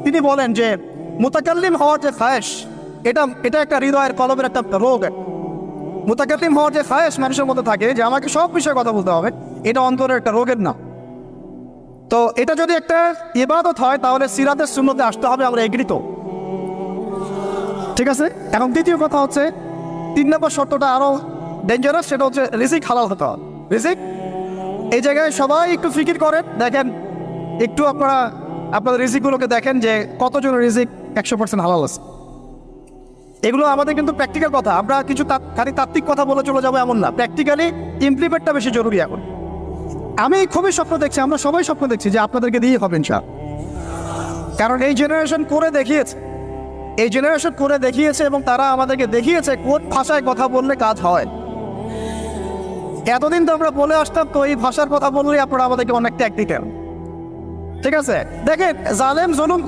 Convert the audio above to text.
তিনি বলেন যে মুতাকাল্লিম হওয়ার যে খায়েশ, এটা একটা হৃদয়ের কলবের একটা রোগ। মুতাকাল্লিম হওয়ার যে খায়েশ মানুষের মধ্যে থাকে যে আমাকে সব বিষয়ে কথা বলতে হবে, এটা অন্তরের একটা রোগের নাম। তো এটা যদি একটা ইবাদত হয় তাহলে সিরাতের সুন্নতে আসতে হবে, আমরা এগ্রিত। ঠিক আছে। এখন দ্বিতীয় কথা হচ্ছে 3 নম্বর শর্তটা আরো ডেঞ্জারাস, সেটা হচ্ছে রিজিক হালাল হতে হবে। রিজিক, এই জায়গায় সবাই একটু ফিকির করেন, দেখেন একটু আপনারা আপনাদের রিজিকগুলোকে দেখেন যে কতজন রিজিক 100% হালাল আছে। এগুলো আমাদের কিন্তু প্র্যাকটিক্যাল কথা, আমরা কিছু খালি তাত্ত্বিক কথা বলে চলে যাবো এমন না, প্র্যাকটিক্যালি ইমপ্লিমেন্টটা বেশি জরুরি এখন। আমি খুবই স্বপ্ন দেখছি, আমরা সবাই স্বপ্ন দেখছি যে আপনাদেরকে দিয়ে হবে ইনশাআল্লাহ। কারণ এই জেনারেশন করে দেখিয়েছে এবং তারা আমাদেরকে দেখিয়েছে কোন ভাষায় কথা বললে কাজ হয়। এতদিন তো আমরা বলে আসতাম, তো এই ভাষার কথা বললে আপনারা আমাদেরকে অনেক ট্যাগ দিতেন। ঠিক আছে, দেখেন জালেম জুলুম